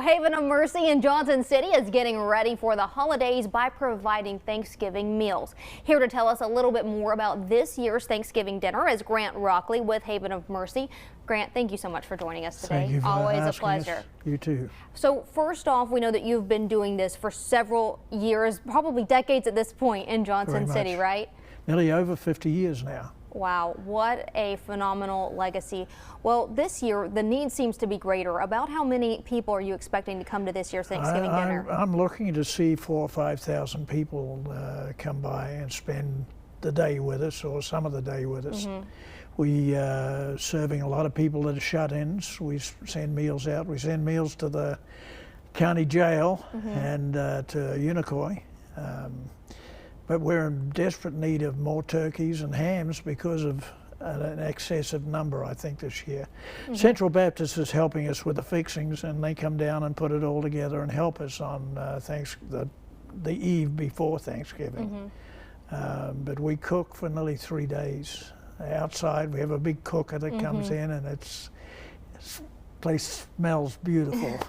Haven of Mercy in Johnson City is getting ready for the holidays by providing Thanksgiving meals. Here to tell us a little bit more about this year's Thanksgiving dinner is Grant Rockley with Haven of Mercy. Grant, thank you so much for joining us today. Thank you for Always a asking pleasure. us. You too. So first off, we know that you've been doing this for several years, probably decades at this point in Johnson City, right? Nearly over 50 years now. Wow, what a phenomenal legacy. Well, this year, the need seems to be greater. About how many people are you expecting to come to this year's Thanksgiving dinner? I'm looking to see 4,000 or 5,000 people come by and spend the day with us, or some of the day with us. We serving a lot of people that are shut-ins. We send meals out. We send meals to the county jail and to Unicoi. But we're in desperate need of more turkeys and hams because of an excessive number, I think, this year. Central Baptist is helping us with the fixings, and they come down and put it all together and help us on the eve before Thanksgiving. But we cook for nearly 3 days. Outside, we have a big cooker that comes in, and this place smells beautiful.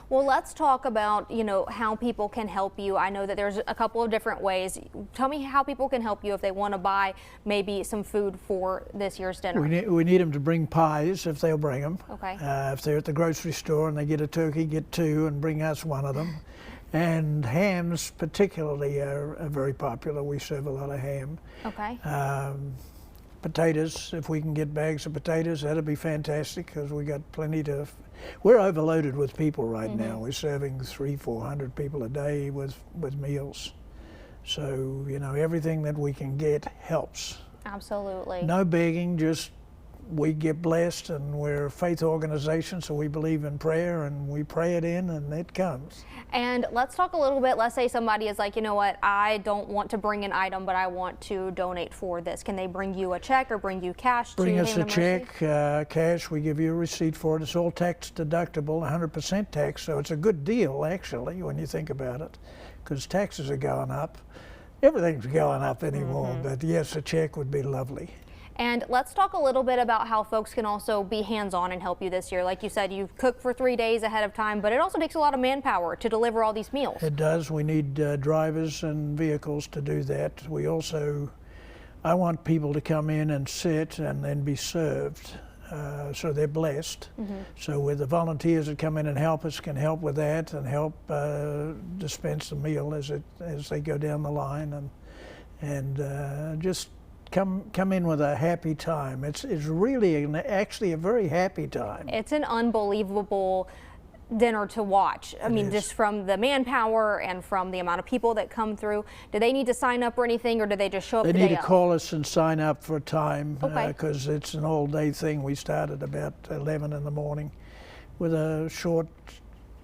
Well, let's talk about, how people can help you. I know that there's a couple of different ways. Tell me how people can help you if they want to buy maybe some food for this year's dinner. We need them to bring pies if they'll bring them. Okay. If they're at the grocery store and they get a turkey, get 2 and bring us 1 of them. And hams particularly are very popular. We serve a lot of ham. Okay. Potatoes, if we can get bags of potatoes, that'd be fantastic, because we got plenty to. We're overloaded with people right now. We're serving 300-400 people a day with meals. So, everything that we can get helps. Absolutely. No begging, just we get blessed, and we're a faith organization, so we believe in prayer, and we pray it in, and it comes. And let's talk a little bit. Let's say somebody is like, you know what, I don't want to bring an item, but I want to donate for this. Can they bring you a check or bring you cash? Bring us a check, cash. We give you a receipt for it. It's all tax deductible, 100% tax, so it's a good deal, actually, when you think about it, because taxes are going up. Everything's going up anymore, but yes, a check would be lovely. And let's talk a little bit about how folks can also be hands-on and help you this year. Like you said, you cook for 3 days ahead of time, but it also takes a lot of manpower to deliver all these meals. It does. We need drivers and vehicles to do that. I want people to come in and sit and then be served, so they're blessed. So with the volunteers that come in and help us can help with that and help dispense the meal as they go down the line, and just come in with a happy time. It's really actually a very happy time. It's an unbelievable dinner to watch. I mean, just from the manpower and from the amount of people that come through. Do they need to sign up or anything, or do they just show up the day They need to of? call us and sign up for a time, because Okay. it's an all-day thing. We start at about 11 in the morning with a short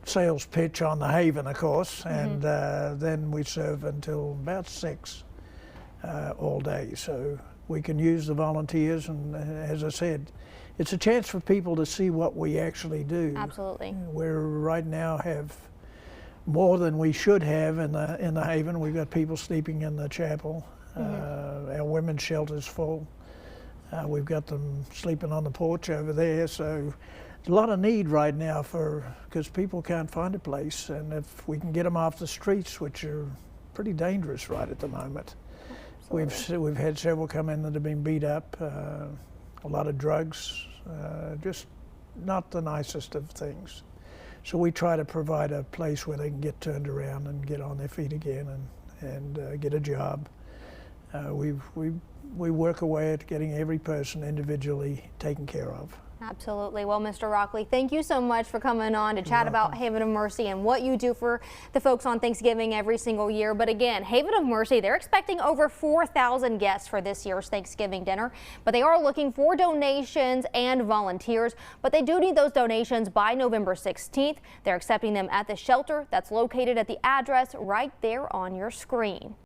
sales pitch on the Haven, of course, and then we serve until about 6. All day, so we can use the volunteers, and as I said, it's a chance for people to see what we actually do. Absolutely. We right now have more than we should have in the Haven. We've got people sleeping in the chapel. Our women's shelter's full. We've got them sleeping on the porch over there, so a lot of need right now because people can't find a place, and if we can get them off the streets, which are pretty dangerous right at the moment. We've had several come in that have been beat up, a lot of drugs, just not the nicest of things. So we try to provide a place where they can get turned around and get on their feet again and get a job. We work away at getting every person individually taken care of. Absolutely. Well, Mr. Rockley, thank you so much for coming on to chat about Haven of Mercy and what you do for the folks on Thanksgiving every single year. But again, Haven of Mercy, they're expecting over 4,000 guests for this year's Thanksgiving dinner, but they are looking for donations and volunteers, but they do need those donations by November 16th. They're accepting them at the shelter that's located at the address right there on your screen.